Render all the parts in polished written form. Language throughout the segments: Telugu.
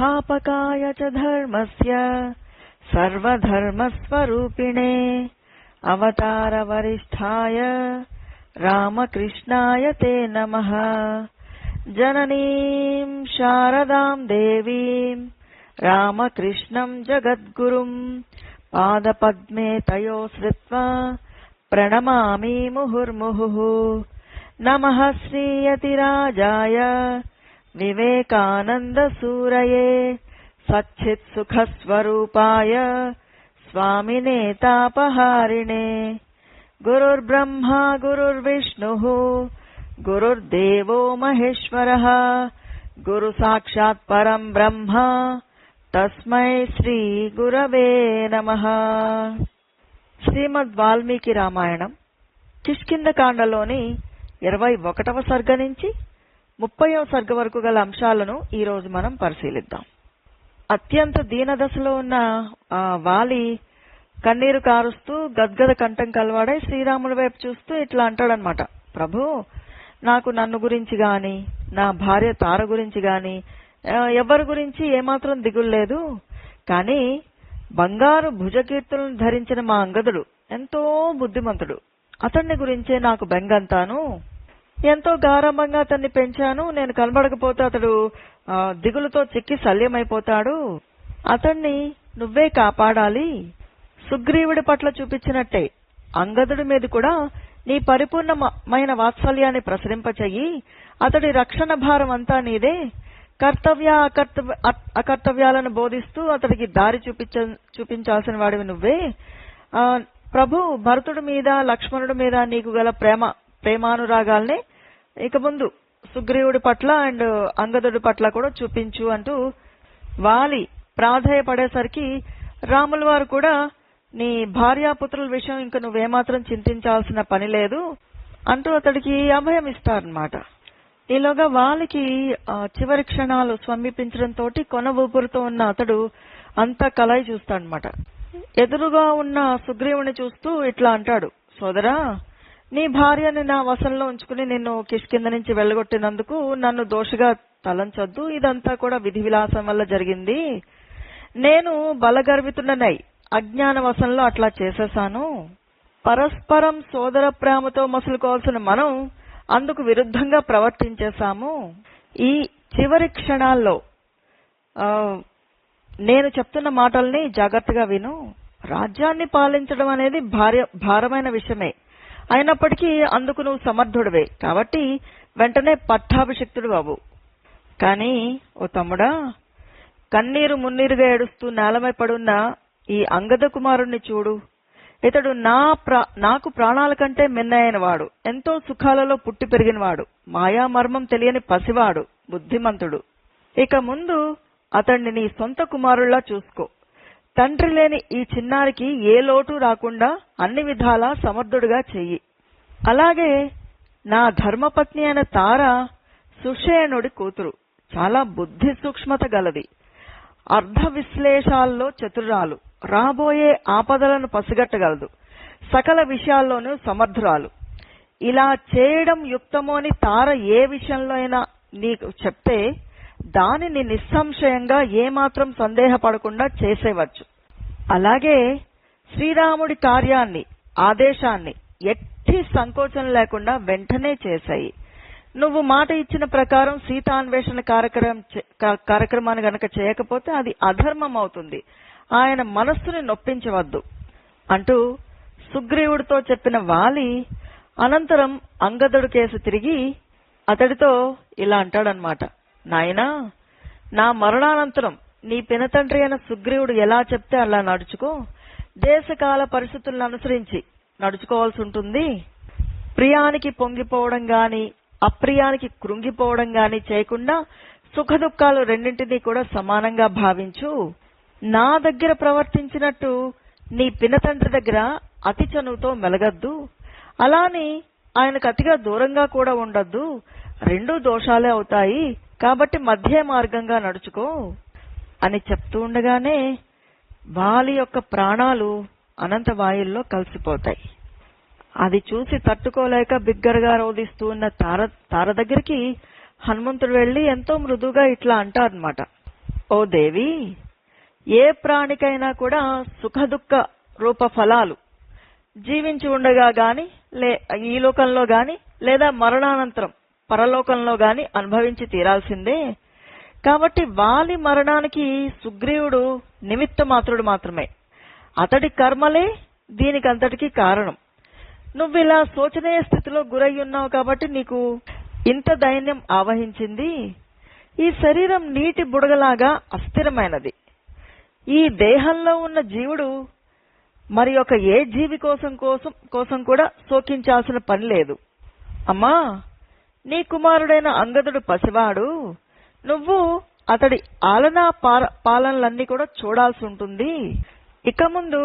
संस्थापकाय च धर्मस्य सर्वधर्मस्वरूपिणे अवतारवरिष्ठाय रामकृष्णाय ते नमः। जननीं शारदां देवीं रामकृष्णं जगद्गुरुं पादपद्मे तयो श्रित्वा प्रणमामि मुहुर्मुहुः। नमः श्रीयतिराजाय विवेकानन्दसूरये सच्चित्सुखस्वरूपाय स्वामिने तापहारिणे। गुरुर्ब्रह्मा गुरुर्विष्णुः गुरुर्देवो महेश्वरः गुरुसाक्षात् परं ब्रह्म तस्मै श्री गुरवे नमः। శ్రీమద్ వాల్మీకి రామాయణం కిష్కింధకాండలోని 21వ సర్గ నుంచి 30వ సర్గ వరకు గల అంశాలను ఈ రోజు మనం పరిశీలిద్దాం. అత్యంత దీనదశలో ఉన్న వాలి కన్నీరు కారుస్తూ గద్గద కంఠం కలవాడై శ్రీరాముల వైపు చూస్తూ ఇట్లా అంటాడనమాట. ప్రభు, నాకు నన్ను గురించి గాని నా భార్య తార గురించి గాని ఎవరి గురించి ఏమాత్రం దిగులు లేదు. కానీ బంగారు భుజకీర్తులను ధరించిన మా అంగదుడు ఎంతో బుద్ధిమంతుడు. అతన్ని గురించే నాకు బెంగంతాను. ఎంతో గారాభంగా అతన్ని పెంచాను. నేను కనబడకపోతే అతడు దిగులుతో చిక్కి శల్యమైపోతాడు. అతన్ని నువ్వే కాపాడాలి. సుగ్రీవుడి పట్ల చూపించినట్టే అంగదుడి మీద కూడా నీ పరిపూర్ణమైన వాత్సల్యాన్ని ప్రసరింపచెయ్యి. అతడి రక్షణ భారం అంతా నీదే. కర్తవ్య అకర్తవ్యాలను బోధిస్తూ అతడికి దారి చూపించాల్సిన వాడివి నువ్వే. ప్రభు, భరతుడి మీద లక్ష్మణుడి మీద నీకు గల ప్రేమానురాగాల్ని ఇక ముందు సుగ్రీవుడి పట్ల అండ్ అంగదుడి పట్ల కూడా చూపించు అంటూ వాలి ప్రాధేయపడేసరికి రాముల వారు కూడా నీ భార్యాపుత్రుల విషయం ఇంక నువ్వేమాత్రం చింతించాల్సిన పని లేదు అంటూ అతడికి అభయం ఇస్తారనమాట. ఈలోగా వాలికి చివరి క్షణాలు సమీపించడంతో కొన ఊపిరితో ఉన్న అతడు అంతా కలయి చూస్తాడనమాట. ఎదురుగా ఉన్న సుగ్రీవుని చూస్తూ ఇట్లా అంటాడు, సోదరా, నీ భార్యని నా వశంలో ఉంచుకుని నిన్ను కిష్కింధ నుంచి వెళ్ళగొట్టినందుకు నన్ను దోషిగా తలంచొద్దు. ఇదంతా కూడా విధి విలాసం వల్ల జరిగింది. నేను బలగర్వితుడనై అజ్ఞాన వశంలో అట్లా చేసేశాను. పరస్పరం సోదర ప్రేమతో మసులుకోవాల్సిన మనం అందుకు విరుద్ధంగా ప్రవర్తించేశాము. ఈ చివరి క్షణాల్లో నేను చెప్తున్న మాటల్ని జాగ్రత్తగా విను. రాజ్యాన్ని పాలించడం అనేది భారమైన విషయమే. అయినప్పటికీ అందుకు నువ్వు సమర్థుడివే. కాబట్టి వెంటనే పట్టాభిషిక్తుడు బాబు. కానీ ఓ తమ్ముడా, కన్నీరు మున్నీరుగా ఏడుస్తూ నేలమై పడున్న ఈ అంగద కుమారుణ్ణి చూడు. ఇతడు నాకు ప్రాణాల కంటే మిన్నైన వాడు. ఎంతో సుఖాలలో పుట్టి పెరిగినవాడు. మాయామర్మం తెలియని పసివాడు, బుద్ధిమంతుడు. ఇక ముందు అతన్ని నీ సొంత కుమారుల్లా చూసుకో. తండ్రి లేని ఈ చిన్నారికి ఏ లోటు రాకుండా అన్ని విధాలా సమర్థుడుగా చెయ్యి. అలాగే నా ధర్మపత్ని అయిన తార సుషేణుడి కూతురు. చాలా బుద్ధి సూక్ష్మత గలది. అర్ధ విశ్లేషాల్లో చతురాలు. రాబోయే ఆపదలను పసిగట్టగలదు. సకల విషయాల్లోనూ సమర్థురాలు. ఇలా చేయడం యుక్తమో అని తార ఏ విషయంలో అయినా నీకు చెప్తే దానిని నిస్సంశయంగా ఏమాత్రం సందేహపడకుండా చేసేవచ్చు. అలాగే శ్రీరాముడి కార్యాన్ని, ఆదేశాన్ని ఎట్టి సంకోచం లేకుండా వెంటనే చేశాయి. నువ్వు మాట ఇచ్చిన ప్రకారం సీతాన్వేషణ కార్యక్రమాన్ని గనక చేయకపోతే అది అధర్మం అవుతుంది. ఆయన మనస్సుని నొప్పించవద్దు అంటూ సుగ్రీవుడితో చెప్పిన వాలి అనంతరం అంగదుడి కేసు తిరిగి అతడితో ఇలా అంటాడనమాట. నాయనా, నా మరణానంతరం నీ పినతండ్రి అయిన సుగ్రీవుడు ఎలా చెప్తే అలా నడుచుకో. దేశకాల పరిస్థితులను అనుసరించి నడుచుకోవాల్సి ఉంటుంది. ప్రియానికి పొంగిపోవడం గాని అప్రియానికి కృంగిపోవడం గాని చేయకుండా సుఖదుఖాలు రెండింటినీ కూడా సమానంగా భావించు. నా దగ్గర ప్రవర్తించినట్టు నీ పినతండ్రి దగ్గర అతి చనువుతో మెలగద్దు. అలాని ఆయనకు అతిగా దూరంగా కూడా ఉండద్దు. రెండూ దోషాలే అవుతాయి. కాబట్టి మధ్య మార్గంగా నడుచుకో అని చెప్తూ ఉండగానే వాలి యొక్క ప్రాణాలు అనంత వాయుల్లో కలిసిపోతాయి. అది చూసి తట్టుకోలేక బిగ్గరగా రోధిస్తూ ఉన్న తార దగ్గరికి హనుమంతుడు వెళ్లి ఎంతో మృదువుగా ఇట్లా అంటారనమాట. ఓ దేవి, ఏ ప్రాణికైనా కూడా సుఖదుఖ రూప ఫలాలు జీవించి ఉండగా గాని, ఈ లోకంలో గాని లేదా మరణానంతరం పరలోకంలో గాని అనుభవించి తీరాల్సిందే. కాబట్టి వాలి మరణానికి సుగ్రీవుడు నిమిత్త మాత్రుడు మాత్రమే. అతడి కర్మలే దీనికంతటికీ కారణం. నువ్విలా శోచనీయ స్థితిలో గురయ్యున్నావు కాబట్టి నీకు ఇంత దైన్యం ఆవహించింది. ఈ శరీరం నీటి బుడగలాగా అస్థిరమైనది. ఈ దేహంలో ఉన్న జీవుడు మరి ఒక ఏ జీవి కోసం కూడా శోకించాల్సిన పని లేదు. అమ్మా, నీ కుమారుడైన అంగదుడు పసివాడు. నువ్వు అతడి ఆలనా పాలనలన్నీ కూడా చూడాల్సి ఉంటుంది. ఇక ముందు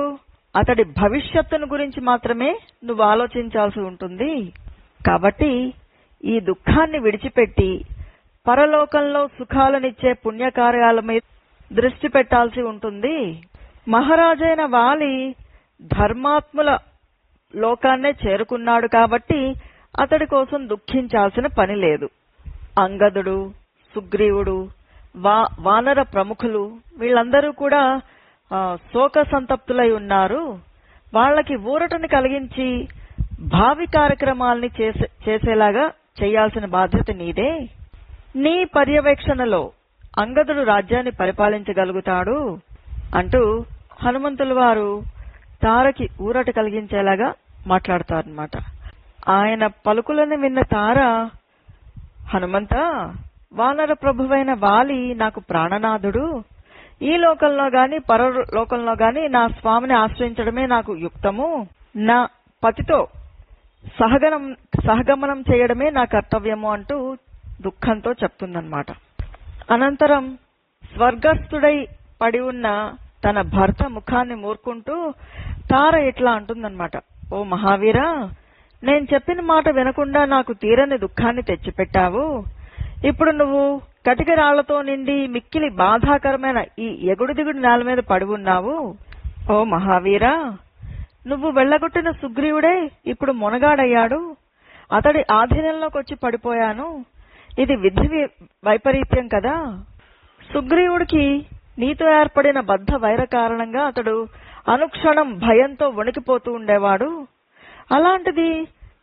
అతడి భవిష్యత్తును గురించి మాత్రమే నువ్వు ఆలోచించాల్సి ఉంటుంది. కాబట్టి ఈ దుఃఖాన్ని విడిచిపెట్టి పరలోకంలో సుఖాలనిచ్చే పుణ్యకార్యాల మీద దృష్టి పెట్టాల్సి ఉంటుంది. మహారాజైన వాలి ధర్మాత్ముల లోకాన్నే చేరుకున్నాడు కాబట్టి అతడి కోసం దుఃఖించాల్సిన పని లేదు. అంగదుడు, సుగ్రీవుడు, వానర ప్రముఖులు వీళ్ళందరూ కూడా శోక సంతప్తులై ఉన్నారు. వాళ్ళకి ఊరటను కలిగించి భావి కార్యక్రమాల్ని చేసేలాగా చేయాల్సిన బాధ్యత నీదే. నీ పర్యవేక్షణలో అంగదుడు రాజ్యాన్ని పరిపాలించగలుగుతాడు అంటూ హనుమంతుల వారు తారకి ఊరట కలిగించేలాగా మాట్లాడతారన్నమాట. ఆయన పలుకులను విన్న తార, హనుమంత, వానర ప్రభువైన వాలి నాకు ప్రాణనాథుడు. ఈ లోకంలో గాని పరలోకంలో గాని నా స్వామిని ఆశ్రయించడమే నాకు యుక్తము. నా పతితో సహగమనం చేయడమే నా కర్తవ్యము అంటూ దుఃఖంతో చెప్తుందన్నమాట. అనంతరం స్వర్గస్థుడై పడి ఉన్న తన భర్త ముఖాన్ని మూర్కుంటూ తార ఇట్లా అంటుందన్నమాట. ఓ మహావీరా, నేను చెప్పిన మాట వినకుండా నాకు తీరని దుఃఖాన్ని తెచ్చిపెట్టావు. ఇప్పుడు నువ్వు కటిక రాళ్లతో నిండి మిక్కిలి బాధాకరమైన ఈ ఎగుడు దిగుడు నేల మీద పడి ఉన్నావు. ఓ మహావీరా, నువ్వు వెళ్లగొట్టిన సుగ్రీవుడే ఇప్పుడు మొనగాడయ్యాడు. అతడి ఆధీనంలోకి వచ్చి పడిపోయాను. ఇది విధి వైపరీత్యం కదా. సుగ్రీవుడికి నీతో ఏర్పడిన బద్ధ వైర కారణంగా అతడు అనుక్షణం భయంతో వణికిపోతూ ఉండేవాడు. అలాంటిది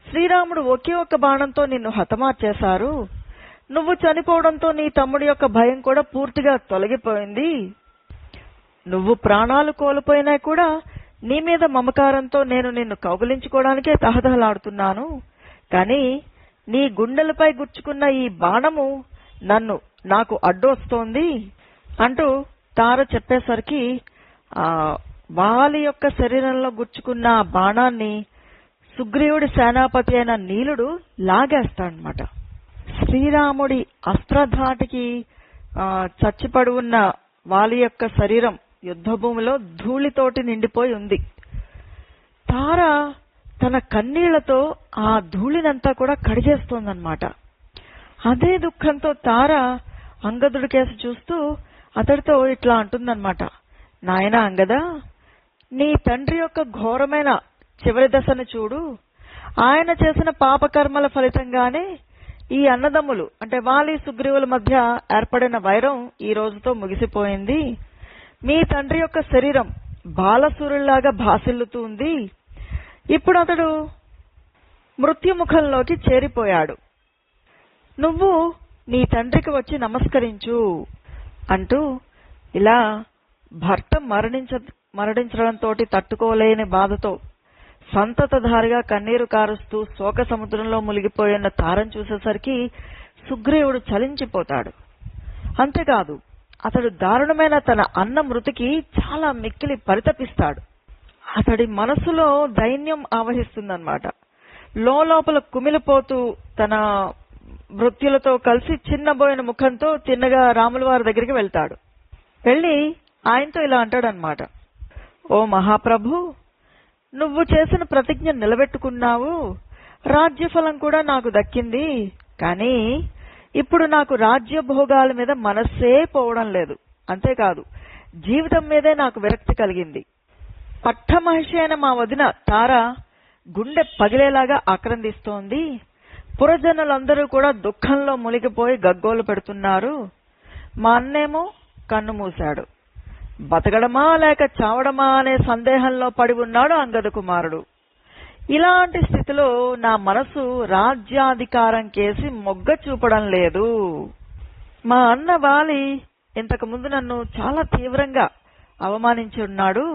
శ్రీరాముడు ఒకే ఒక్క బాణంతో నిన్ను హతమార్చేశారు. నువ్వు చనిపోవడంతో నీ తమ్ముడి యొక్క భయం కూడా పూర్తిగా తొలగిపోయింది. నువ్వు ప్రాణాలు కోల్పోయినా కూడా నీ మీద మమకారంతో నేను నిన్ను కౌగిలించుకోవడానికే తహతహలాడుతున్నాను. కానీ నీ గుండెలపై గుచ్చుకున్న ఈ బాణము నాకు అడ్డొస్తోంది అంటూ తార చెప్పేసరికి వాలి యొక్క శరీరంలో గుచ్చుకున్న ఆ బాణాన్ని సుగ్రీవుడి సేనాపతి అయిన నీలుడు లాగేస్తాడనమాట. శ్రీరాముడి అస్త్రధాటికి చచ్చిపడి ఉన్న వాలి యొక్క శరీరం యుద్ధభూమిలో ధూళితోటి నిండిపోయి ఉంది. తార తన కన్నీళ్లతో ఆ ధూళినంతా కూడా కడిగేస్తోందన్నమాట. అదే దుఃఖంతో తార అంగదుడి కేసు చూస్తూ అతడితో ఇట్లా అంటుందన్నమాట. నాయనా అంగదా, నీ తండ్రి యొక్క ఘోరమైన చివరి దశను చూడు. ఆయన చేసిన పాపకర్మల ఫలితంగానే ఈ అన్నదమ్ములు అంటే వాలి సుగ్రీవుల మధ్య ఏర్పడిన వైరం ఈ రోజుతో ముగిసిపోయింది. మీ తండ్రి యొక్క శరీరం బాలసూరుల్లాగా భాసిల్లుతూ ఉంది. ఇప్పుడు అతడు మృత్యుముఖంలోకి చేరిపోయాడు. నువ్వు నీ తండ్రికి వచ్చి నమస్కరించు అంటూ ఇలా భర్త మరణించడంతో తట్టుకోలేని బాధతో సంతతధారిగా కన్నీరు కారుస్తూ శోక సముద్రంలో మునిగిపోయిన తారను చూసేసరికి సుగ్రీవుడు చలించిపోతాడు. అంతేకాదు, అతడు దారుణమైన తన అన్న మృతికి చాలా మిక్కిలి పరితపిస్తాడు. అతడి మనసులో దైన్యం ఆవహిస్తుందన్నమాట. లోపల కుమిలిపోతూ తన మృత్యులతో కలిసి చిన్నబోయిన ముఖంతో చిన్నగా రాముల వారి దగ్గరికి వెళ్తాడు. వెళ్ళి ఆయనతో ఇలా అంటాడనమాట. ఓ మహాప్రభు, నువ్వు చేసిన ప్రతిజ్ఞ నిలబెట్టుకున్నావు. రాజ్యఫలం కూడా నాకు దక్కింది. కానీ ఇప్పుడు నాకు రాజ్య భోగాల మీద మనస్సే పోవడం లేదు. అంతేకాదు, జీవితం మీదే నాకు విరక్తి కలిగింది. పట్టమహిషి అయిన మా వదిన తార గుండె పగిలేలాగా ఆక్రందిస్తోంది. పురజనులందరూ కూడా దుఃఖంలో మునిగిపోయి గగ్గోలు పెడుతున్నారు. మా అన్నేమో కన్నుమూశాడు. బతకడమా లేక చావడమా అనే సందేహంలో పడి ఉన్నాడు అంగద కుమారుడు. ఇలాంటి స్థితిలో నా మనసు రాజ్యాధికారం కేసి మొగ్గ చూపడం లేదు. మా అన్న వాలి ఇంతకుముందు నన్ను చాలా తీవ్రంగా అవమానించి ఉన్నాడు.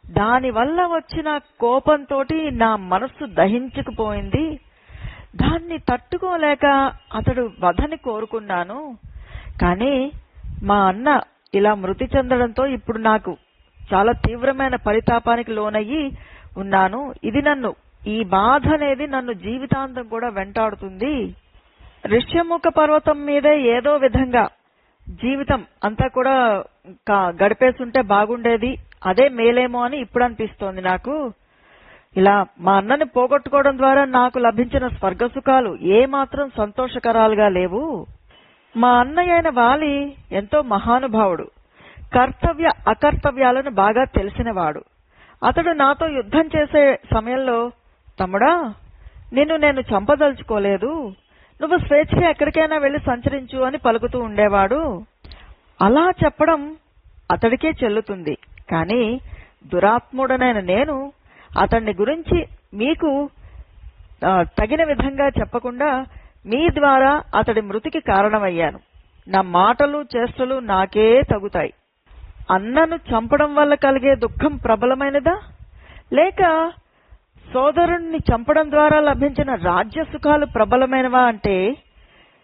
దానివల్ల వచ్చిన కోపంతో నా మనస్సు దహించుకుపోయింది. దాన్ని తట్టుకోలేక అతడు వధని కోరుకున్నాను. కానీ మా అన్న ఇలా మృతి చెందడంతో ఇప్పుడు నాకు చాలా తీవ్రమైన పరితాపానికి లోనయ్యి ఉన్నాను. ఈ బాధ అనేది నన్ను జీవితాంతం కూడా వెంటాడుతుంది. ఋష్యముఖ పర్వతం మీదే ఏదో విధంగా జీవితం అంతా కూడా గడిపేస్తుంటే బాగుండేది, అదే మేలేమో అని ఇప్పుడు అనిపిస్తోంది నాకు. ఇలా మా అన్నని పోగొట్టుకోవడం ద్వారా నాకు లభించిన స్వర్గసుఖాలు ఏమాత్రం సంతోషకరాలుగా లేవు. మా అన్నయ్య అయిన వాలి ఎంతో మహానుభావుడు, కర్తవ్య అకర్తవ్యాలను బాగా తెలిసినవాడు. అతడు నాతో యుద్ధం చేసే సమయంలో, తమ్ముడా, నేను చంపదలుచుకోలేదు, నువ్వు స్వేచ్ఛగా ఎక్కడికైనా వెళ్లి సంచరించు అని పలుకుతూ ఉండేవాడు. అలా చెప్పడం అతడికే చెల్లుతుంది. కానీ దురాత్ముడనైన నేను అతన్ని గురించి మీకు తగిన విధంగా చెప్పకుండా మీ ద్వారా అతడి మృతికి కారణమయ్యాను. నా మాటలు చేష్టలు నాకే తగుతాయి. అన్నను చంపడం వల్ల కలిగే దుఃఖం ప్రబలమైనదా, లేక సోదరుణ్ణి చంపడం ద్వారా లభించిన రాజ్య సుఖాలు ప్రబలమైనవా అంటే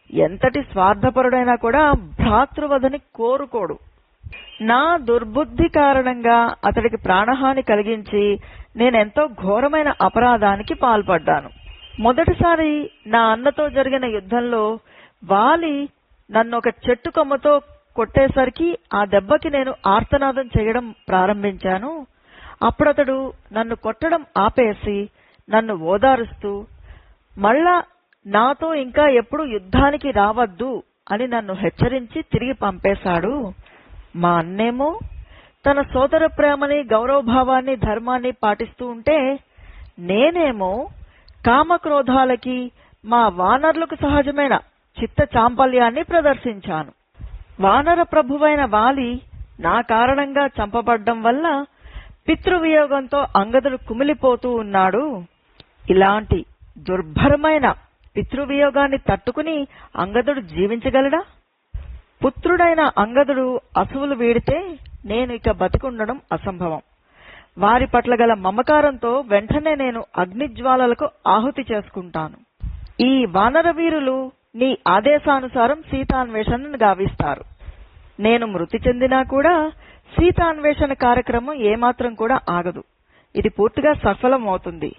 ఎంతటి స్వార్థపరుడైనా కూడా భ్రాతృవధని కోరుకోడు. నా దుర్బుద్ధి కారణంగా అతడికి ప్రాణహాని కలిగించి నేనెంతో ఘోరమైన అపరాధానికి పాల్పడ్డాను. మొదటిసారి నా అన్నతో జరిగిన యుద్ధంలో వాలి నన్ను ఒక చెట్టు కొమ్మతో కొట్టేసరికి ఆ దెబ్బకి నేను ఆర్తనాదం చేయడం ప్రారంభించాను. అప్పుడతడు నన్ను కొట్టడం ఆపేసి నన్ను ఓదారుస్తూ మళ్ళా నాతో ఇంకా ఎప్పుడు యుద్ధానికి రావద్దు అని నన్ను హెచ్చరించి తిరిగి పంపేశాడు. మా అన్నేమో తన సోదర ప్రేమని, గౌరవభావాన్ని, ధర్మాన్ని పాటిస్తూ ఉంటే నేనేమో కామక్రోధాలకి, మా వానరులకు సహజమైన చిత్త చాంపల్యాన్ని ప్రదర్శించాను. వానర ప్రభువైన వాలి నా కారణంగా చంపబడ్డం వల్ల పితృవియోగంతో అంగదుడు కుమిలిపోతూ ఉన్నాడు. ఇలాంటి దుర్భరమైన పితృవియోగాన్ని తట్టుకుని అంగదుడు జీవించగలడా? పుత్రుడైన అంగదుడు అసువులు వీడితే నేను ఇక బతికుండడం అసంభవం. వారి పట్ల గల మమకారంతో వెంటనే నేను అగ్నిజ్వాలలకు ఆహుతి చేసుకుంటాను. ఈ వానర వీరులు నీ ఆదేశానుసారం సీతాన్వేషణను గావిస్తారు. నేను మృతి చెందినా కూడా సీతాన్వేషణ కార్యక్రమం ఏమాత్రం కూడా ఆగదు. ఇది పూర్తిగా సఫలమవుతుంది.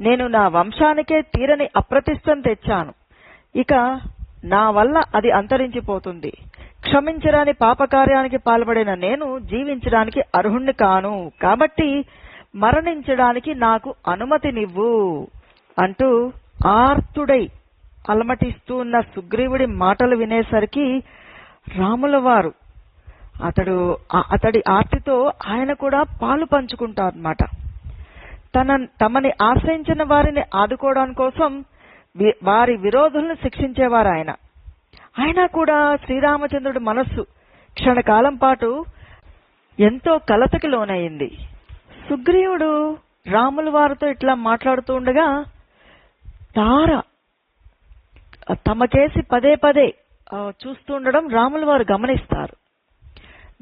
నేను నా వంశానికే తీరని అప్రతిష్టం తెచ్చాను. ఇక నా వల్ల అది అంతరించిపోతుంది. క్షమించరాని పాపకార్యానికి పాల్పడిన నేను జీవించడానికి అర్హుణ్ణి కాను. కాబట్టి మరణించడానికి నాకు అనుమతినివ్వు అంటూ ఆర్తుడై అలమటిస్తూ ఉన్న సుగ్రీవుడి మాటలు వినేసరికి రాముల వారు అతడి ఆర్తితో ఆయన కూడా పాలు పంచుకుంటారన్నమాట. తమని ఆశ్రయించిన వారిని ఆదుకోవడం కోసం వారి విరోధులను శిక్షించేవారు ఆయన. అయినా కూడా శ్రీరామచంద్రుడి మనస్సు క్షణకాలం పాటు ఎంతో కలతకి లోనయింది. సుగ్రీవుడు రాముల వారితో ఇట్లా మాట్లాడుతూ ఉండగా తార తమకేసి పదే పదే చూస్తూ ఉండడం రాముల వారు గమనిస్తారు.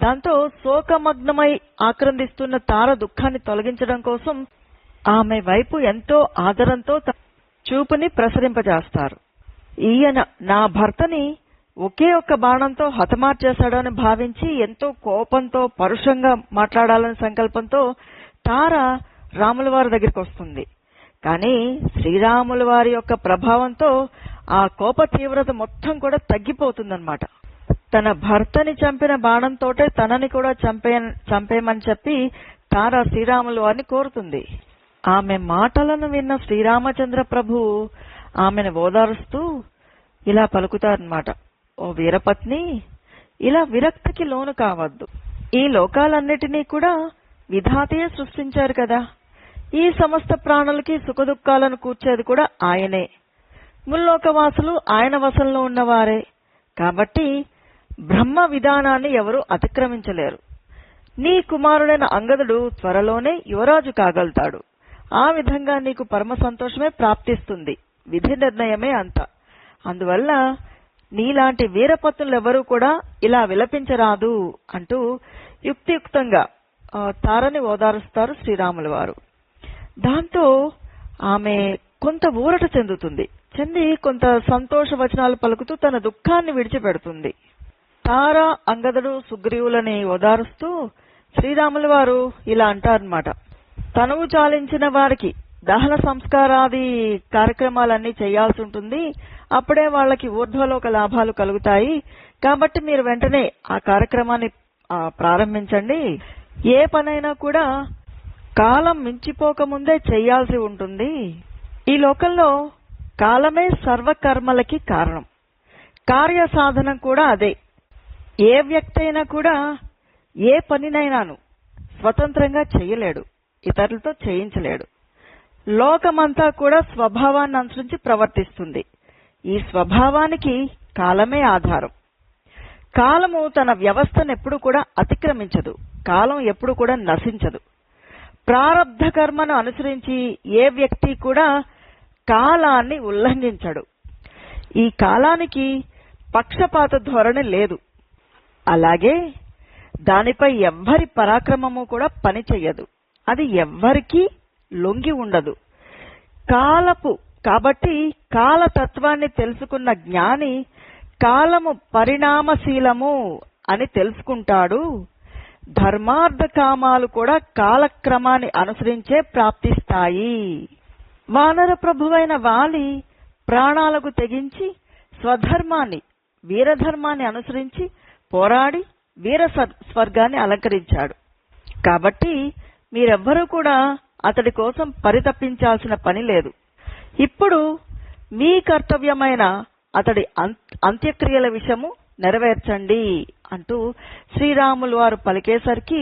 దాంతో శోకమగ్నమై ఆక్రందిస్తున్న తార దుఃఖాన్ని తొలగించడం కోసం ఆమె వైపు ఎంతో ఆదరంతో చూపుని ప్రసరింపజేస్తారు. ఈయన నా భర్తని ఒకే ఒక్క బాణంతో హతమార్చేశాడని భావించి ఎంతో కోపంతో పరుషంగా మాట్లాడాలని సంకల్పంతో తార రాముల వారి దగ్గరికి వస్తుంది. కానీ శ్రీరాముల వారి యొక్క ప్రభావంతో ఆ కోప తీవ్రత మొత్తం కూడా తగ్గిపోతుందన్నమాట. తన భర్తని చంపిన బాణంతోటే తనని కూడా చంపేయమని చెప్పి తార శ్రీరాముల వారిని కోరుతుంది. ఆమె మాటలను విన్న శ్రీరామచంద్ర ప్రభు ఆమెను ఓదారుస్తూ ఇలా పలుకుతారన్నమాట. ఓ వీరపత్ని, ఇలా విరక్తికి లోను కావద్దు. ఈ లోకాలన్నిటినీ కూడా విధాతయే సృష్టించారు కదా. ఈ సమస్త ప్రాణులకి సుఖదుఖాలను కూర్చేది కూడా ఆయనే. ముల్లోకవాసులు ఆయన వశంలో ఉన్నవారే. కాబట్టి బ్రహ్మ విధానాన్ని ఎవరు అతిక్రమించలేరు. నీ కుమారుడైన అంగదుడు త్వరలోనే యువరాజు కాగలుగుతాడు. ఆ విధంగా నీకు పరమ సంతోషమే ప్రాప్తిస్తుంది. విధి నిర్ణయమే అంత. అందువల్ల నీలాంటి వీరపత్నులెవరూ కూడా ఇలా విలపించరాదు అంటూ యుక్తియుక్తంగా తారని ఓదారుస్తారు శ్రీరాముల వారు. దాంతో ఆమె కొంత ఊరట చెంది కొంత సంతోష వచనాలు పలుకుతూ తన దుఃఖాన్ని విడిచిపెడుతుంది. తార అంగదుడు సుగ్రీవులని ఓదారుస్తూ శ్రీరాముల వారు ఇలా అంటారన్నమాట. తనువు చాలించిన వారికి దహన సంస్కారాది కార్యక్రమాలన్నీ చేయాల్సి ఉంటుంది. అప్పుడే వాళ్ళకి ఊర్ధ్వలోక లాభాలు కలుగుతాయి. కాబట్టి మీరు వెంటనే ఆ కార్యక్రమాన్ని ప్రారంభించండి. ఏ పనైనా కూడా కాలం మించిపోకముందే చేయాల్సి ఉంటుంది. ఈ లోకంలో కాలమే సర్వకర్మలకి కారణం. కార్యసాధనం కూడా అదే. ఏ వ్యక్తి అయినా కూడా ఏ పనినైనాను స్వతంత్రంగా చేయలేడు, ఇతరులతో చేయించలేడు. లోకమంతా కూడా స్వభావాన్ని అనుసరించి ప్రవర్తిస్తుంది. ఈ స్వభావానికి కాలమే ఆధారం. కాలము తన వ్యవస్థను ఎప్పుడు కూడా అతిక్రమించదు. కాలం ఎప్పుడు కూడా నశించదు. ప్రారబ్ధ కర్మను అనుసరించి ఏ వ్యక్తి కూడా కాలాన్ని ఉల్లంఘించడు. ఈ కాలానికి పక్షపాత ధోరణి లేదు. అలాగే దానిపై ఎవ్వరి పరాక్రమము కూడా పనిచెయ్యదు. అది ఎవ్వరికీ లొంగి ఉండదు. కాబట్టి కాలతత్వాన్ని తెలుసుకున్న జ్ఞాని కాలము పరిణామశీలము అని తెలుసుకుంటాడు. ధర్మార్థ కామాలు కూడా కాలక్రమాన్ని అనుసరించే ప్రాప్తిస్తాయి. వానర ప్రభువైన వాలి ప్రాణాలకు తెగించి స్వధర్మాన్ని వీరధర్మాన్ని అనుసరించి పోరాడి వీర స్వర్గాన్ని అలంకరించాడు. కాబట్టి మీరెవ్వరూ కూడా అతడి కోసం పరితపించాల్సిన పని లేదు. ఇప్పుడు మీ కర్తవ్యమైన అతడి అంత్యక్రియల విషయము నెరవేర్చండి అంటూ శ్రీరాములు వారు పలికేసరికి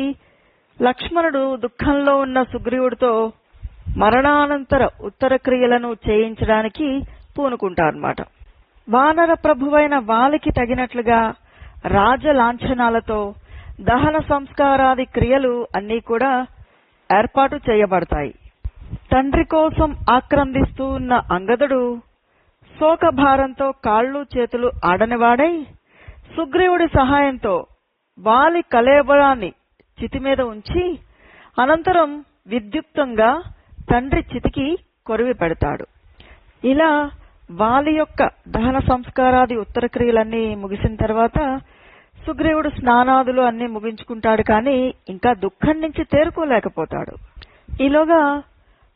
లక్ష్మణుడు దుఃఖంలో ఉన్న సుగ్రీవుడితో మరణానంతర ఉత్తర క్రియలను చేయించడానికి పూనుకుంటారన్నమాట. వానర ప్రభువైన వాలికి తగినట్లుగా రాజలాంఛనాలతో దహన సంస్కారాది క్రియలు అన్నీ కూడా ఏర్పాటు చేయబడతాయి. తండ్రి కోసం ఆక్రందిస్తూ ఉన్న అంగదుడు శోకభారంతో కాళ్ళు చేతులు ఆడనివాడై సుగ్రీవుడి సహాయంతో వాలి కళేబరాన్ని చితిమీద ఉంచి అనంతరం విద్యుక్తంగా తండ్రి చితికి కొరివి పెడతాడు. ఇలా వాలి యొక్క దహన సంస్కారాది ఉత్తర క్రియలన్నీ ముగిసిన తర్వాత సుగ్రీవుడు స్నానాదులు అన్నీ ముగించుకుంటాడు. కానీ ఇంకా దుఃఖం నుంచి తేరుకోలేకపోతాడు. ఈలోగా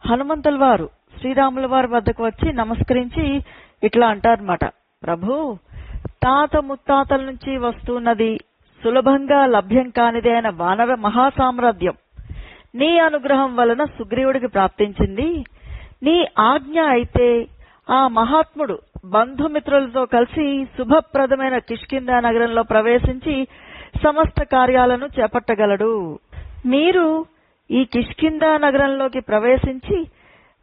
హనుమంతుల వారు శ్రీరాముల వారి వద్దకు వచ్చి నమస్కరించి ఇట్లా అంటారన్నమాట. ప్రభు, తాత ముత్తాతల నుంచి వస్తున్నది సులభంగా లభ్యం కానిది అయిన వానర మహాసామ్రాజ్యం నీ అనుగ్రహం వలన సుగ్రీవుడికి ప్రాప్తించింది. నీ ఆజ్ఞ అయితే ఆ మహాత్ముడు బంధుమిత్రులతో కలిసి శుభప్రదమైన కిష్కింధా నగరంలో ప్రవేశించి సమస్త కార్యాలను చేపట్టగలడు. మీరు ఈ కిష్కింధా నగరంలోకి ప్రవేశించి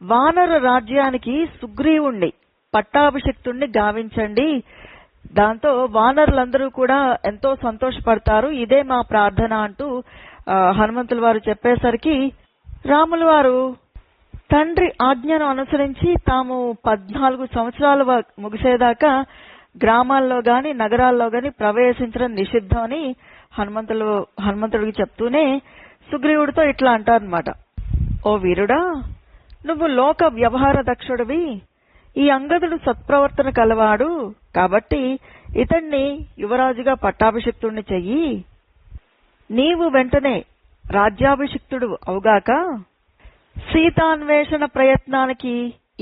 వానర రాజ్యానికి సుగ్రీవుణ్ణి పట్టాభిషిక్తుణ్ణి గావించండి. దాంతో వానరులందరూ కూడా ఎంతో సంతోషపడతారు. ఇదే మా ప్రార్థన అంటూ హనుమంతుల వారు చెప్పేసరికి రాముల వారు తండ్రి ఆజ్ఞను అనుసరించి తాము 14 సంవత్సరాలు ముగిసేదాకా గ్రామాల్లో గాని నగరాల్లో గాని ప్రవేశించడం నిషిద్ధం అని హనుమంతుడికి చెప్తూనే సుగ్రీవుడితో ఇట్లా అంటారన్నమాట. ఓ వీరుడా, నువ్వు లోక వ్యవహార దక్షుడివి. ఈ అంగదుడు సత్ప్రవర్తన కలవాడు. కాబట్టి ఇతన్ని యువరాజుగా పట్టాభిషిక్తుడిని చెయ్యి. నీవు వెంటనే రాజ్యాభిషిక్తుడు అవుగాక. సీతాన్వేషణ ప్రయత్నానికి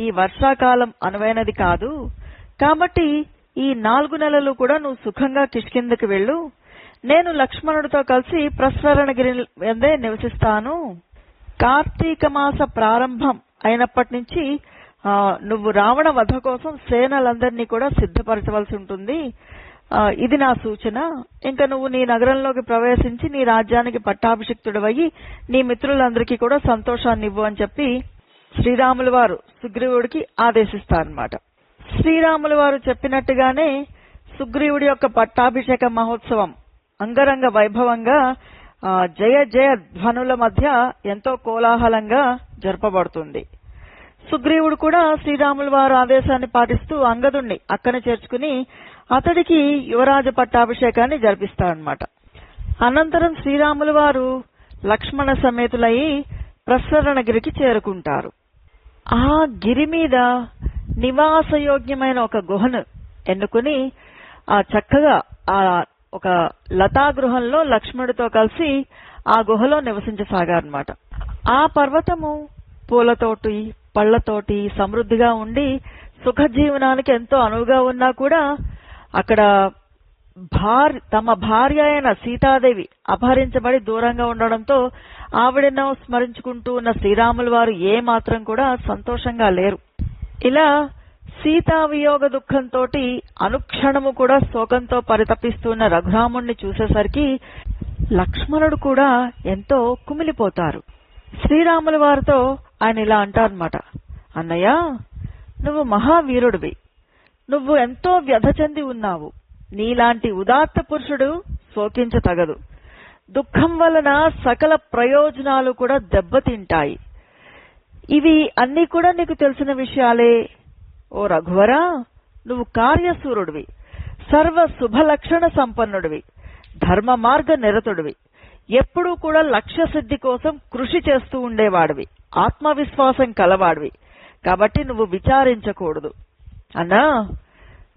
ఈ వర్షాకాలం అనువైనది కాదు. కాబట్టి ఈ 4 నెలలు కూడా నువ్వు సుఖంగా కిష్కింధకి వెళ్ళు. నేను లక్ష్మణుడితో కలిసి ప్రస్వరణగిరి వద్దే నివసిస్తాను. కార్తీక మాస ప్రారంభం అయినప్పటి నుంచి నువ్వు రావణ వధ కోసం సేనలందరినీ కూడా సిద్ధపరచవలసి ఉంటుంది. ఇది నా సూచన. ఇంకా నువ్వు నీ నగరంలోకి ప్రవేశించి నీ రాజ్యానికి పట్టాభిషిక్తుడివయ్యి నీ మిత్రులందరికీ కూడా సంతోషాన్ని ఇవ్వు అని చెప్పి శ్రీరాముల వారు సుగ్రీవుడికి ఆదేశిస్తారన్నమాట. శ్రీరాముల వారు చెప్పినట్టుగానే సుగ్రీవుడి యొక్క పట్టాభిషేక మహోత్సవం అంగరంగ వైభవంగా జయ జయ ధ్వనుల మధ్య ఎంతో కోలాహలంగా జరపబడుతుంది. సుగ్రీవుడు కూడా శ్రీరాముల వారి ఆదేశాన్ని పాటిస్తూ అంగదుణ్ణి అక్కనే చేర్చుకుని అతడికి యువరాజ పట్టాభిషేకాన్ని జరిపిస్తాడనమాట. అనంతరం శ్రీరాముల వారు లక్ష్మణ సమేతులై ప్రసరణగిరికి చేరుకుంటారు. ఆ గిరి మీద నివాసయోగ్యమైన ఒక గుహను ఎన్నుకుని చక్కగా ఒక లతాగృహంలో లక్ష్మణుడితో కలిసి ఆ గుహలో నివసించసాగారన్నమాట. ఆ పర్వతము పూలతోటి పళ్లతోటి సమృద్ధిగా ఉండి సుఖజీవనానికి ఎంతో అనువుగా ఉన్నా కూడా అక్కడ తమ భార్య అయిన సీతాదేవి అపహరించబడి దూరంగా ఉండడంతో ఆవిడను స్మరించుకుంటూ ఉన్న శ్రీరాముల వారు ఏ మాత్రం కూడా సంతోషంగా లేరు. ఇలా సీతావియోగ దుఃఖంతో అనుక్షణము కూడా శోకంతో పరితపిస్తున్న రఘురాముణ్ణి చూసేసరికి లక్ష్మణుడు కూడా ఎంతో కుమిలిపోతారు. శ్రీరాముల వారితో ఆయన ఇలా అంటారన్నమాట, అన్నయ్య, నువ్వు మహావీరుడివి, నువ్వు ఎంతో వ్యధ చెంది ఉన్నావు. నీలాంటి ఉదాత్త పురుషుడు శోకించతగదు. దుఃఖం వలన సకల ప్రయోజనాలు కూడా దెబ్బతింటాయి. ఇవి అన్నీ కూడా నీకు తెలిసిన విషయాలే. ఓ రఘువరా, నువ్వు కార్యసూరుడివి, సర్వ శుభలక్షణ సంపన్నుడివి, ధర్మ మార్గ నిరతుడివి, ఎప్పుడూ కూడా లక్ష్య సిద్ధి కోసం కృషి చేస్తూ ఉండేవాడివి, ఆత్మవిశ్వాసం కలవాడివి. కాబట్టి నువ్వు విచారించకూడదు. అన్నా,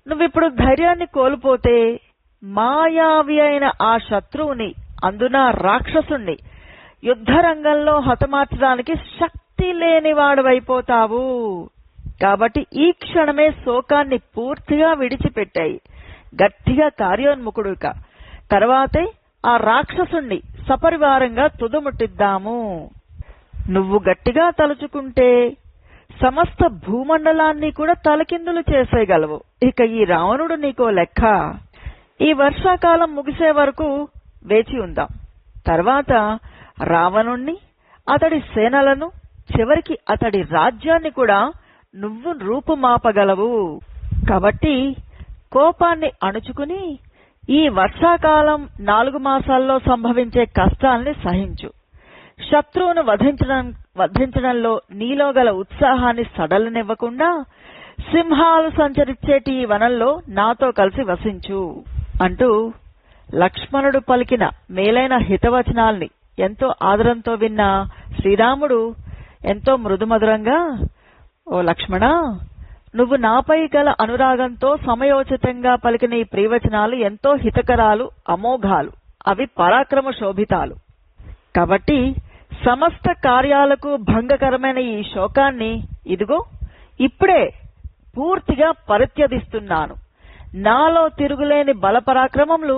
నువ్విప్పుడు ధైర్యాన్ని కోల్పోతే మాయావి అయిన ఆ శత్రువుని, అందున రాక్షసుణ్ణి యుద్ధరంగంలో హతమార్చడానికి శక్తి లేనివాడవైపోతావు. కాబట్టి ఈ క్షణమే శోకాన్ని పూర్తిగా విడిచిపెట్టాయి, గట్టిగా కార్యోన్ముఖుడుక. తర్వాతే ఆ రాక్షసుణ్ణి సపరివారంగా తుదముట్టిద్దాము. నువ్వు గట్టిగా తలుచుకుంటే సమస్త భూమండలాన్ని కూడా తలకిందులు చేసేయగలవు. ఇక ఈ రావణుడు నీకో లెక్క. ఈ వర్షాకాలం ముగిసే వరకు వేచి ఉందాం. తర్వాత రావణుణ్ణి, అతడి సేనలను, చివరికి అతడి రాజ్యాన్ని కూడా నువ్వు రూపుమాపగలవు. కాబట్టి కోపాన్ని అణుచుకుని ఈ వర్షాకాలం 4 మాసాల్లో సంభవించే కష్టాల్ని సహించు. శత్రువును వధించడంలో నీలో గల ఉత్సాహాన్ని సడలనివ్వకుండా సింహాలు సంచరించేటి ఈ వనంలో నాతో కలిసి వసించు అంటూ లక్ష్మణుడు పలికిన మేలైన హితవచనాల్ని ఎంతో ఆదరంతో విన్న శ్రీరాముడు ఎంతో మృదుమధురంగా, ఓ లక్ష్మణ, నువ్వు నాపై గల అనురాగంతో సమయోచితంగా పలికిన ఈ ప్రియవచనాలు ఎంతో హితకరాలు, అమోఘాలు, అవి పరాక్రమ శోభితాలు. కాబట్టి సమస్త కార్యాలకు భంగకరమైన ఈ శోకాన్ని ఇదిగో ఇప్పుడే పూర్తిగా పరిత్యజిస్తున్నాను. నాలో తిరుగులేని బలపరాక్రమములు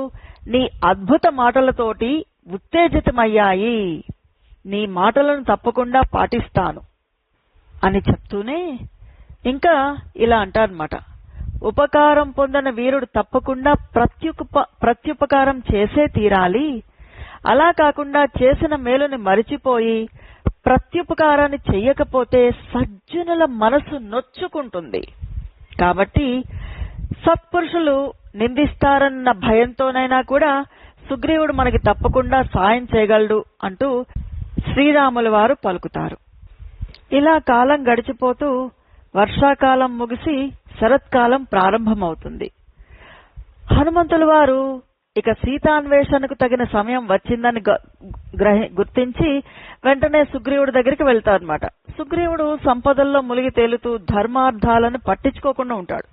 నీ అద్భుత మాటలతోటి ఉత్తేజితమయ్యాయి. నీ మాటలను తప్పకుండా పాటిస్తాను అని చెప్తూనే ఇంకా ఇలా అంటారన్నమాట, ఉపకారం పొందిన వీరుడు తప్పకుండా ప్రత్యుపకారం చేసే తీరాలి. అలా కాకుండా చేసిన మేలుని మరిచిపోయి ప్రత్యుపకారాన్ని చెయ్యకపోతే సజ్జనుల మనసు నొచ్చుకుంటుంది. కాబట్టి సత్పురుషులు నిందిస్తారన్న భయంతోనైనా కూడా సుగ్రీవుడు మనకి తప్పకుండా సాయం చేయగలడు అంటూ శ్రీరాముల వారు పలుకుతారు. ఇలా కాలం గడిచిపోతూ వర్షాకాలం ముగిసి శరత్కాలం ప్రారంభమవుతుంది. హనుమంతుల వారు ఇక సీతాన్వేషణకు తగిన సమయం వచ్చిందని గుర్తించి వెంటనే సుగ్రీవుడి దగ్గరికి వెళ్తారన్నమాట. సుగ్రీవుడు సంపదల్లో మునిగి తేలుతూ ధర్మార్థాలను పట్టించుకోకుండా ఉంటాడు.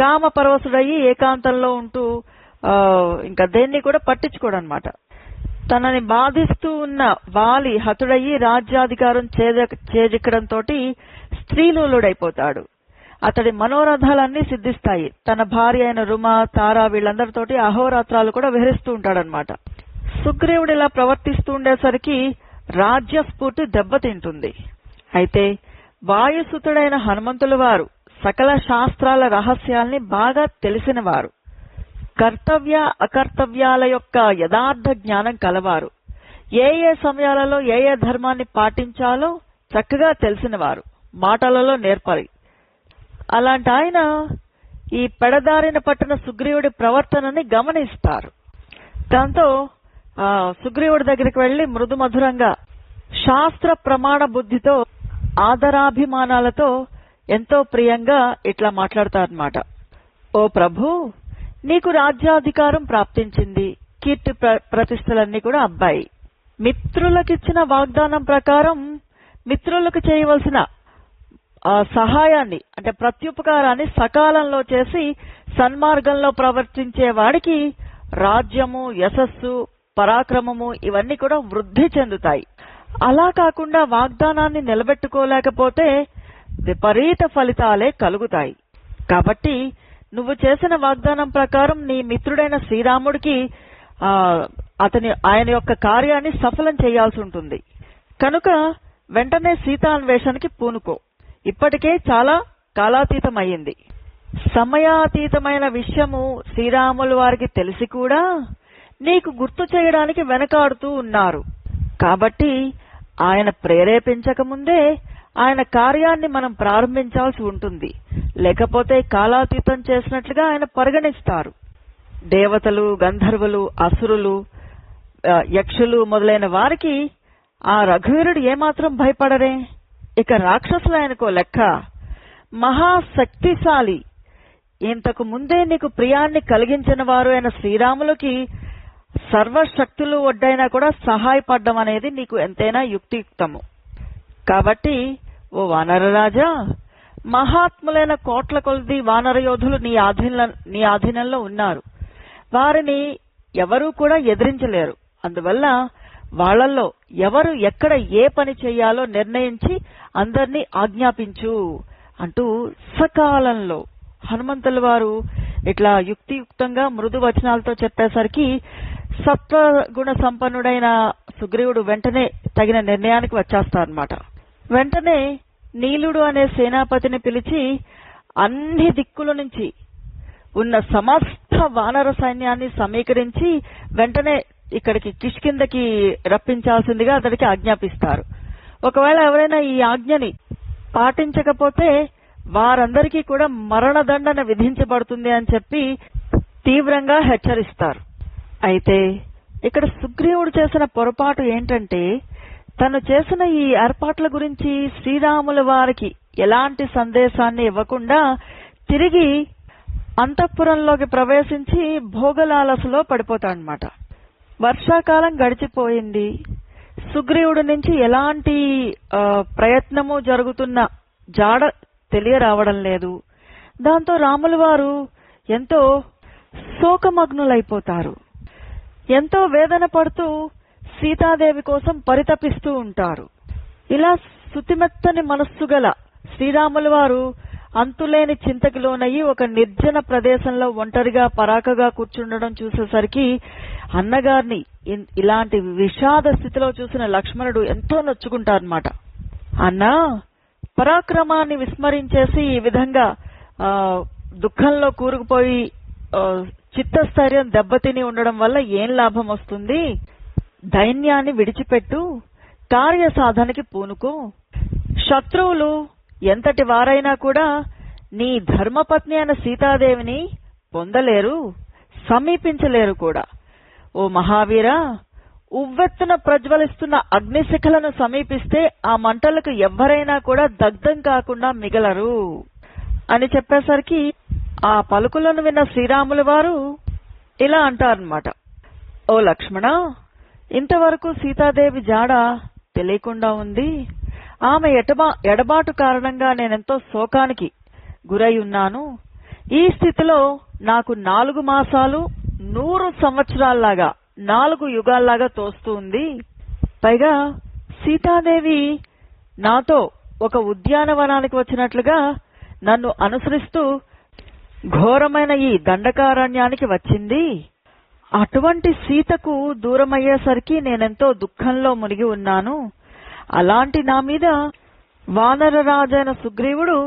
కామ పరవశుడయ్యి ఏకాంతంలో ఉంటూ ఇంకా దేన్ని కూడా పట్టించుకోడనమాట. తనని బాధిస్తూ ఉన్న వాలి హతుడయ్యి రాజ్యాధికారం చేజిక్కడంతో స్త్రీలోలుడైపోతాడు. అతడి మనోరథాలన్నీ సిద్ధిస్తాయి. తన భార్య అయిన రుమ, తార వీళ్ళందరితోటి అహోరాత్రాలు కూడా విహరిస్తూ ఉంటాడనమాట. సుగ్రీవుడు ఇలా ప్రవర్తిస్తూ ఉండేసరికి రాజ్యస్ఫూర్తి దెబ్బతింటుంది. అయితే వాయుసుతుడైన హనుమంతుల వారు సకల శాస్త్రాల రహస్యాల్ని బాగా తెలిసినవారు, కర్తవ్య అకర్తవ్యాల యొక్క యథార్థ జ్ఞానం కలవారు, ఏ ఏ సమయాలలో ఏ ఏ ధర్మాన్ని పాటించాలో చక్కగా తెలిసినవారు, మాటలలో నేర్పరి. అలాంటి ఆయన ఈ పెడదారిన పట్టిన సుగ్రీవుడి ప్రవర్తనని గమనిస్తారు. దాంతో సుగ్రీవుడి దగ్గరికి వెళ్లి మృదు మధురంగా శాస్త్ర ప్రమాణ బుద్ధితో ఆదరాభిమానాలతో ఎంతో ప్రియంగా ఇట్లా మాట్లాడతారన్నమాట. ఓ ప్రభు, నీకు రాజ్యాధికారం ప్రాప్తించింది, కీర్తి ప్రతిష్టలన్నీ కూడా అబ్బాయి. మిత్రులకిచ్చిన వాగ్దానం ప్రకారం మిత్రులకు చేయవలసిన సహాయాన్ని అంటే ప్రత్యుపకారాన్ని సకాలంలో చేసి సన్మార్గంలో ప్రవర్తించే వాడికి రాజ్యము, యశస్సు, పరాక్రమము ఇవన్నీ కూడా వృద్ధి చెందుతాయి. అలా కాకుండా వాగ్దానాన్ని నిలబెట్టుకోలేకపోతే విపరీత ఫలితాలే కలుగుతాయి. కాబట్టి నువ్వు చేసిన వాగ్దానం ప్రకారం నీ మిత్రుడైన శ్రీరాముడికి ఆయన యొక్క కార్యాన్ని సఫలం చేయాల్సి ఉంటుంది. కనుక వెంటనే సీతాన్వేషణకి పూనుకో. ఇప్పటికే చాలా కాలాతీతమయ్యింది. సమయాతీతమైన విషయము శ్రీరాములు వారికి తెలిసి కూడా నీకు గుర్తు చేయడానికి వెనకాడుతూ ఉన్నారు. కాబట్టి ఆయన ప్రేరేపించకముందే ఆయన కార్యాన్ని మనం ప్రారంభించాల్సి ఉంటుంది. లేకపోతే కాలాతీతం చేసినట్లుగా ఆయన పరిగణిస్తారు. దేవతలు, గంధర్వులు, అసురులు, యక్షులు మొదలైన వారికి ఆ రఘువీరుడు ఏమాత్రం భయపడరే. ఇక రాక్షసులు ఆయనకో లెక్క. మహాశక్తిశాలి, ఇంతకు ముందే నీకు ప్రియాన్ని కలిగించిన వారు అయిన శ్రీరాములకి సర్వశక్తులు ఒడ్డైనా కూడా సహాయపడడం అనేది నీకు ఎంతైనా యుక్తియుక్తము. కాబట్టి ఓ వానరరాజా, మహాత్ములైన కోట్ల కొలది వానర యోధులు నీ ఆధీనంలో ఉన్నారు. వారిని ఎవరూ కూడా ఎదిరించలేరు. అందువల్ల వాళ్లలో ఎవరు ఎక్కడ ఏ పని చేయాలో నిర్ణయించి అందరినీ ఆజ్ఞాపించు అంటూ సకాలంలో హనుమంతుల వారు ఇట్లా యుక్తియుక్తంగా మృదు వచనాలతో చెప్పేసరికి సత్వగుణ సంపన్నుడైన సుగ్రీవుడు వెంటనే తగిన నిర్ణయానికి వచ్చేస్తారన్నమాట. వెంటనే నీలుడు అనే సేనాపతిని పిలిచి అన్ని దిక్కుల నుంచి ఉన్న సమస్త వానర సైన్యాన్ని సమీకరించి వెంటనే ఇక్కడికి కిష్కిందకి రప్పించాల్సిందిగా అతడికి ఆజ్ఞాపిస్తారు. ఒకవేళ ఎవరైనా ఈ ఆజ్ఞని పాటించకపోతే వారందరికీ కూడా మరణదండన విధించబడుతుంది అని చెప్పి తీవ్రంగా హెచ్చరిస్తారు. అయితే ఇక్కడ సుగ్రీవుడు చేసిన పొరపాటు ఏంటంటే, తను చేసిన ఈ ఏర్పాట్ల గురించి శ్రీరాముల వారికి ఎలాంటి సందేశాన్ని ఇవ్వకుండా తిరిగి అంతఃపురంలోకి ప్రవేశించి భోగలాలసలో పడిపోతాడనమాట. వర్షాకాలం గడిచిపోయింది. సుగ్రీవుడి నుంచి ఎలాంటి ప్రయత్నము జరుగుతున్న జాడ తెలియరావడం లేదు. దాంతో రాముల వారు ఎంతో శోకమగ్నులైపోతారు. ఎంతో వేదన పడుతూ సీతాదేవి కోసం పరితపిస్తూ ఉంటారు. ఇలా శుతిమెత్తని మనస్సు గల శ్రీరాముల వారు అంతులేని చింతకి లోనయ్యి ఒక నిర్జన ప్రదేశంలో ఒంటరిగా పరాకగా కూర్చుండడం చూసేసరికి అన్నగారిని ఇలాంటి విషాద స్థితిలో చూసిన లక్ష్మణుడు ఎంతో నొచ్చుకుంటారన్నమాట. అన్నా, పరాక్రమాన్ని విస్మరించేసి ఈ విధంగా దుఃఖంలో కూరుకుపోయి చిత్తస్థైర్యం దెబ్బతిని ఉండడం వల్ల ఏం లాభం వస్తుంది? దైన్యాన్ని విడిచిపెట్టు, కార్యసాధనకి పూనుకో. శత్రువులు ఎంతటి వారైనా కూడా నీ ధర్మపత్ని అయిన సీతాదేవిని పొందలేరు, సమీపించలేరు కూడా. ఓ మహావీర, ఉవ్వెత్తున ప్రజ్వలిస్తున్న అగ్నిశిఖలను సమీపిస్తే ఆ మంటలకు ఎవ్వరైనా కూడా దగ్ధం కాకుండా మిగలరు అని చెప్పేసరికి ఆ పలుకులను విన్న శ్రీరాముల వారు ఇలా అంటారన్నమాట. ఓ లక్ష్మణ, ఇంతవరకు సీతాదేవి జాడ తెలియకుండా ఉంది. ఆమె ఎడబాటు కారణంగా నేనెంతో శోకానికి గురై ఉన్నాను. ఈ స్థితిలో నాకు 4 మాసాలు 100 సంవత్సరాల్లాగా 4 యుగాల్లాగా తోస్తూ ఉంది. పైగా సీతాదేవి నాతో ఒక ఉద్యానవనానికి వచ్చినట్లుగా నన్ను అనుసరిస్తూ ఘోరమైన ఈ దండకారణ్యానికి వచ్చింది. అటువంటి సీతకు దూరమయ్యేసరికి నేనెంతో దుఃఖంలో మునిగి ఉన్నాను. అలాంటి నా మీద వానరరాజైన సుగ్రీవుడు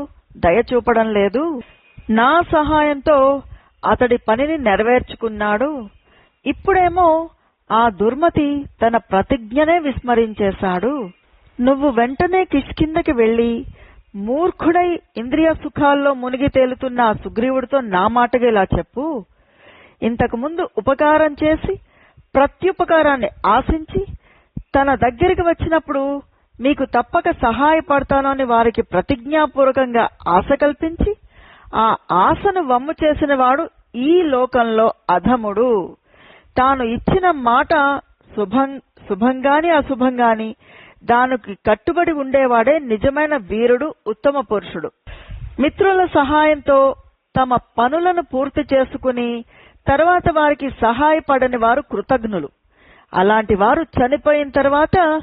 దయ చూపడం లేదు. నా సహాయంతో అతడి పనిని నెరవేర్చుకున్నాడు. ఇప్పుడేమో ఆ దుర్మతి తన ప్రతిజ్ఞనే విస్మరించేశాడు. నువ్వు వెంటనే కిష్కిందకి వెళ్లి మూర్ఖుడై ఇంద్రియ సుఖాల్లో మునిగి తేలుతున్న ఆ సుగ్రీవుడితో నా మాటగా ఇలా చెప్పు. ఇంతకు ముందు ఉపకారం చేసి ప్రత్యుపకారాన్ని ఆశించి తన దగ్గరికి వచ్చినప్పుడు మీకు తప్పక సహాయపడతానని వారికి ప్రతిజ్ఞాపూర్వకంగా ఆశ కల్పించి ఆ ఆశను వమ్ము చేసిన వాడు ఈ లోకంలో అధముడు. తాను ఇచ్చిన మాట శుభంగాని అశుభంగాని దానికి కట్టుబడి ఉండేవాడే నిజమైన వీరుడు, ఉత్తమ పురుషుడు. మిత్రుల సహాయంతో తమ పనులను పూర్తి చేసుకుని తర్వాత వారికి సహాయపడని వారు కృతజ్ఞులు. అలాంటి వారు చనిపోయిన తర్వాత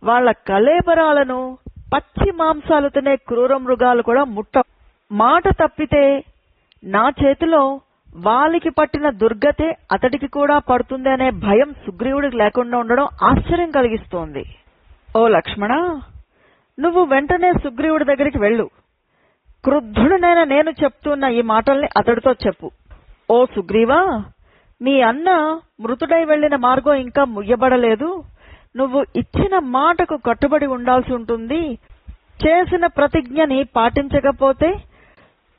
వాళ్ల కళేబరాలను పచ్చి మాంసాలు తినే క్రూర మృగాలు కూడా మాట తప్పితే నా చేతిలో వాలికి పట్టిన దుర్గతే అతడికి కూడా పడుతుంది అనే భయం సుగ్రీవుడికి లేకుండా ఉండడం ఆశ్చర్యం కలిగిస్తోంది. ఓ లక్ష్మణ, నువ్వు వెంటనే సుగ్రీవుడి దగ్గరికి వెళ్ళు. క్రుద్ధుడినైనా నేను చెప్తున్న ఈ మాటల్ని అతడితో చెప్పు. ఓ సుగ్రీవా, మీ అన్న మృతుడై వెళ్లిన మార్గం ఇంకా ముయ్యబడలేదు. నువ్వు ఇచ్చిన మాటకు కట్టుబడి ఉండాల్సి ఉంటుంది. చేసిన ప్రతిజ్ఞని పాటించకపోతే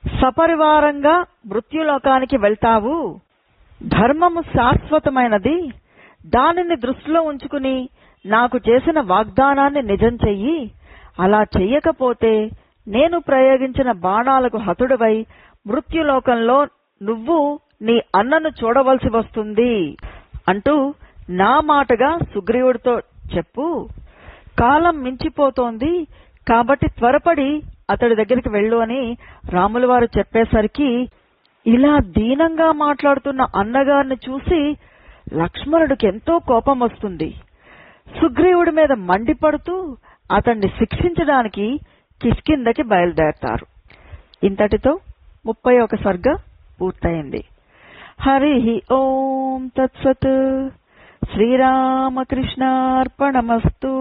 సపరివారంగా మృత్యులోకానికి వెళ్తావు. ధర్మము శాశ్వతమైనది. దానిని దృష్టిలో ఉంచుకుని నాకు చేసిన వాగ్దానాన్ని నిజం చెయ్యి. అలా చెయ్యకపోతే నేను ప్రయోగించిన బాణాలకు హతుడివై మృత్యులోకంలో నువ్వు నీ అన్నను చూడవలసి వస్తుంది అంటూ నా మాటగా సుగ్రీవుడితో చెప్పు. కాలం మించిపోతోంది కాబట్టి త్వరపడి అతడి దగ్గరికి వెళ్ళు అని రాముల వారు చెప్పేసరికి ఇలా దీనంగా మాట్లాడుతున్న అన్నగారిని చూసి లక్ష్మణుడికి ఎంతో కోపం వస్తుంది. సుగ్రీవుడి మీద మండిపడుతూ అతన్ని శిక్షించడానికి కిష్కింధకి బయలుదేరతారు. ఇంతటితో 31 సర్గ పూర్తయింది. హరి ఓం తత్సత్. శ్రీరామకృష్ణార్పణమస్తు.